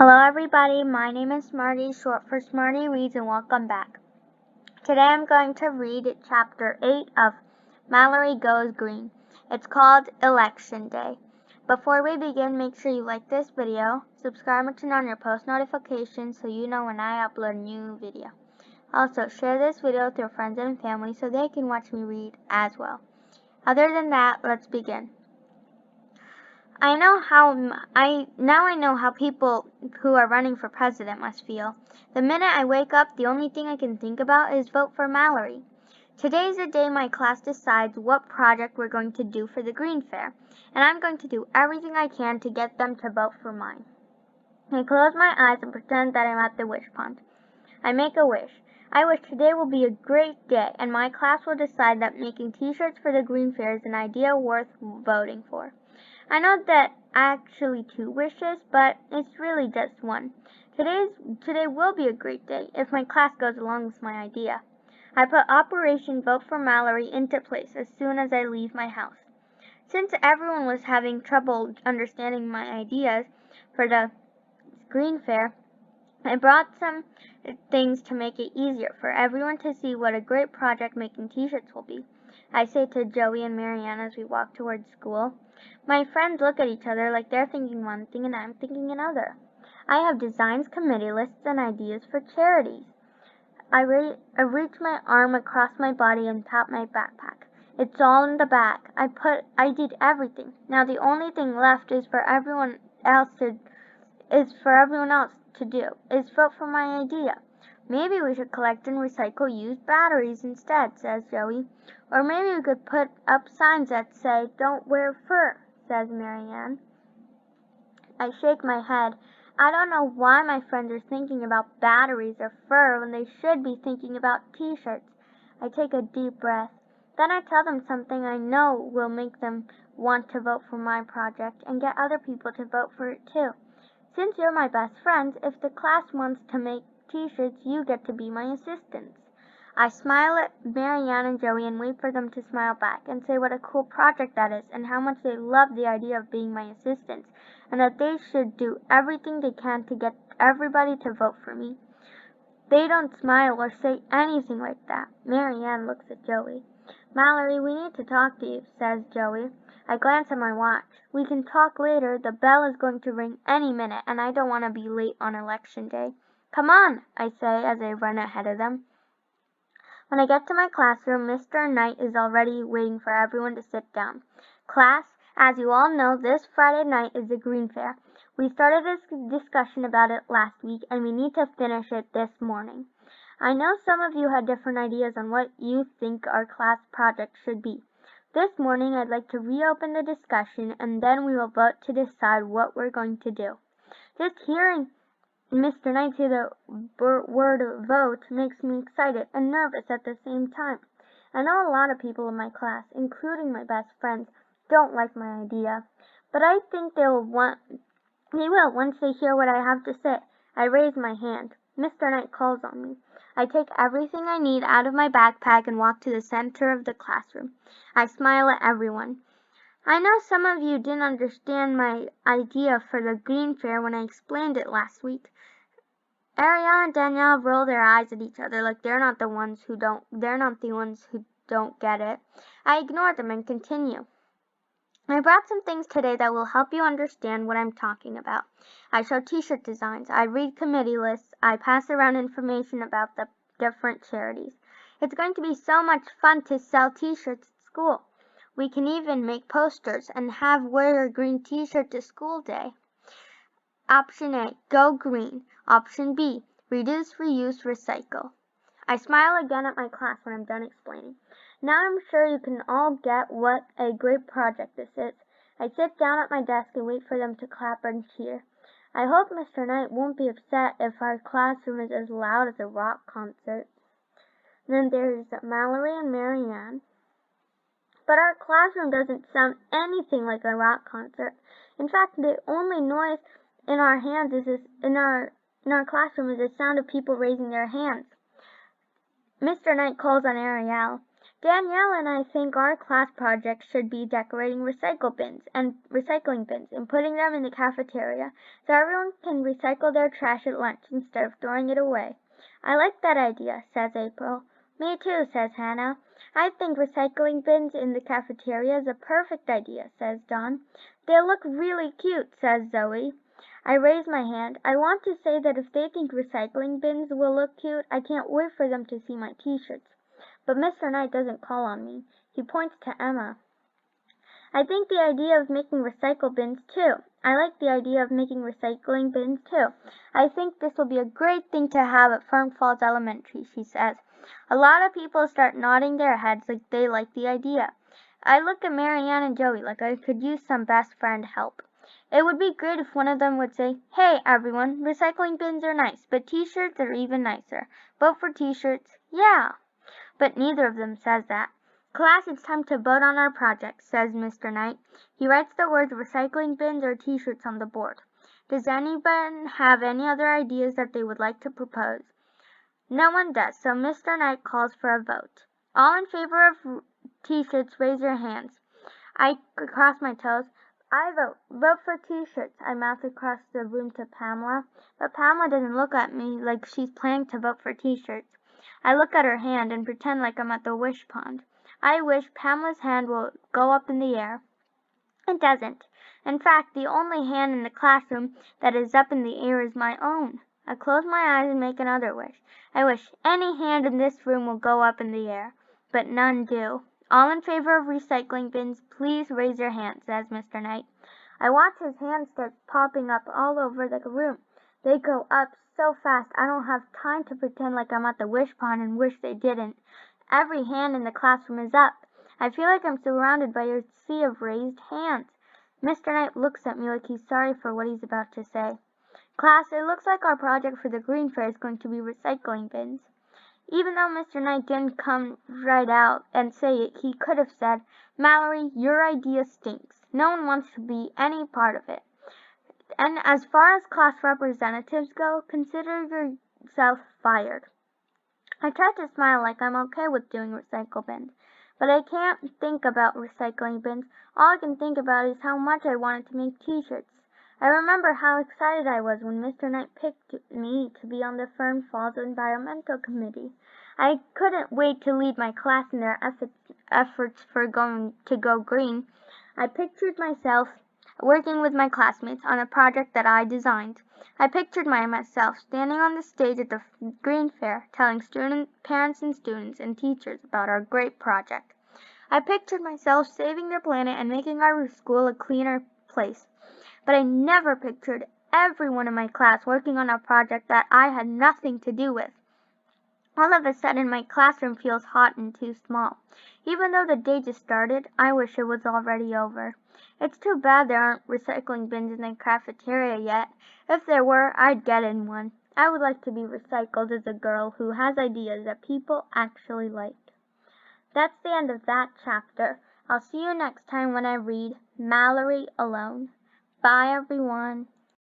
Hello everybody, my name is Smarty, short for Smarty Reads, and welcome back. Today I'm going to read Chapter 8 of Mallory Goes Green. It's called Election Day. Before we begin, make sure you like this video, subscribe and turn on your post notifications so you know when I upload a new video. Also, share this video with your friends and family so they can watch me read as well. Other than that, let's begin. I know how people who are running for president must feel. The minute I wake up, the only thing I can think about is vote for Mallory. Today's the day my class decides what project we're going to do for the Green Fair, and I'm going to do everything I can to get them to vote for mine. I close my eyes and pretend that I'm at the wish pond. I make a wish. I wish today will be a great day, and my class will decide that making t-shirts for the Green Fair is an idea worth voting for. I know that actually 2 wishes, but it's really just one. Today will be a great day if my class goes along with my idea. I put Operation Vote for Mallory into place as soon as I leave my house. Since everyone was having trouble understanding my ideas for the Green Fair, I brought some things to make it easier for everyone to see what a great project making t-shirts will be. I say to Joey and Marianne as we walk towards school. My friends look at each other like they're thinking one thing and I'm thinking another. I have designs, committee lists, and ideas for charities. I reach my arm across my body and tap my backpack. It's all in the bag. I did everything. Now the only thing left is for everyone else to do is vote for my idea. Maybe we should collect and recycle used batteries instead, says Joey. Or maybe we could put up signs that say, "Don't wear fur," says Marianne. I shake my head. I don't know why my friends are thinking about batteries or fur when they should be thinking about t-shirts. I take a deep breath. Then I tell them something I know will make them want to vote for my project and get other people to vote for it too. Since you're my best friends, if the class wants to make t-shirts, you get to be my assistants. I smile at Marianne and Joey and wait for them to smile back and say what a cool project that is and how much they love the idea of being my assistants and that they should do everything they can to get everybody to vote for me. They don't smile or say anything like that. Marianne looks at Joey. "Mallory, we need to talk to you," says Joey. I glance at my watch. "We can talk later. The bell is going to ring any minute, and I don't want to be late on election day." "Come on," I say as I run ahead of them. When I get to my classroom, Mr. Knight is already waiting for everyone to sit down. "Class, as you all know, this Friday night is the Green Fair. We started this discussion about it last week, and we need to finish it this morning. I know some of you had different ideas on what you think our class project should be. This morning I'd like to reopen the discussion and then we will vote to decide what we're going to do." Just hearing Mr. Knight say the word vote makes me excited and nervous at the same time. I know a lot of people in my class, including my best friends, don't like my idea, but I think they will once they hear what I have to say. I raise my hand. Mr. Knight calls on me. I take everything I need out of my backpack and walk to the center of the classroom. I smile at everyone. I know some of you didn't understand my idea for the Green Fair when I explained it last week. Ariel and Danielle roll their eyes at each other like they're not the ones who don't get it. I ignore them and continue. I brought some things today that will help you understand what I'm talking about. I show t-shirt designs, I read committee lists, I pass around information about the different charities. It's going to be so much fun to sell t-shirts at school. We can even make posters and have wear a green t-shirt to school day. Option A, go green. Option B, reduce, reuse, recycle. I smile again at my class when I'm done explaining. Now I'm sure you can all get what a great project this is. I sit down at my desk and wait for them to clap and cheer. I hope Mr. Knight won't be upset if our classroom is as loud as a rock concert. Then there's Mallory and Marianne. But our classroom doesn't sound anything like a rock concert. In fact, the only noise in our classroom is the sound of people raising their hands. Mr. Knight calls on Ariel. Danielle and I think our class project should be decorating recycling bins and putting them in the cafeteria so everyone can recycle their trash at lunch instead of throwing it away. I like that idea, says April. Me too, says Hannah. I think recycling bins in the cafeteria is a perfect idea, says Dawn. They look really cute, says Zoe. I raise my hand. I want to say that if they think recycling bins will look cute, I can't wait for them to see my t-shirts. But Mr. Knight doesn't call on me. He points to Emma. I think the idea of making recycle bins too. I like the idea of making recycling bins too. I think this will be a great thing to have at Fern Falls Elementary, she says. A lot of people start nodding their heads like they like the idea. I look at Marianne and Joey like I could use some best friend help. It would be great if one of them would say, "Hey everyone, recycling bins are nice, but t-shirts are even nicer. Vote for t-shirts." Yeah. But neither of them says that. Class, it's time to vote on our project, says Mr. Knight. He writes the words recycling bins or t-shirts on the board. Does anyone have any other ideas that they would like to propose? No one does, so Mr. Knight calls for a vote. All in favor of t-shirts, raise your hands. I cross my toes. I vote. Vote for t-shirts, I mouth across the room to Pamela. But Pamela doesn't look at me like she's planning to vote for t-shirts. I look at her hand and pretend like I'm at the wish pond. I wish Pamela's hand will go up in the air. It doesn't. In fact, the only hand in the classroom that is up in the air is my own. I close my eyes and make another wish. I wish any hand in this room will go up in the air. But none do. All in favor of recycling bins, please raise your hand, says Mr. Knight. I watch his hands start popping up all over the room. They go up so fast I don't have time to pretend like I'm at the wish pond and wish they didn't. Every hand in the classroom is up. I feel like I'm surrounded by a sea of raised hands. Mr. Knight looks at me like he's sorry for what he's about to say. Class, it looks like our project for the Green Fair is going to be recycling bins. Even though Mr. Knight didn't come right out and say it, he could have said, Mallory, your idea stinks. No one wants to be any part of it. And as far as class representatives go, consider yourself fired. I try to smile like I'm okay with doing recycle bins, but I can't think about recycling bins. All I can think about is how much I wanted to make t-shirts. I remember how excited I was when Mr. Knight picked me to be on the Fern Falls Environmental Committee. I couldn't wait to lead my class in their efforts for going to go green. I pictured myself working with my classmates on a project that I designed. I pictured myself standing on the stage at the Green Fair telling parents and students and teachers about our great project. I pictured myself saving the planet and making our school a cleaner place. But I never pictured everyone in my class working on a project that I had nothing to do with. All of a sudden my classroom feels hot and too small. Even though the day just started, I wish it was already over. It's too bad there aren't recycling bins in the cafeteria yet. If there were, I'd get in one. I would like to be recycled as a girl who has ideas that people actually like. That's the end of that chapter. I'll see you next time when I read Mallory Alone. Bye everyone.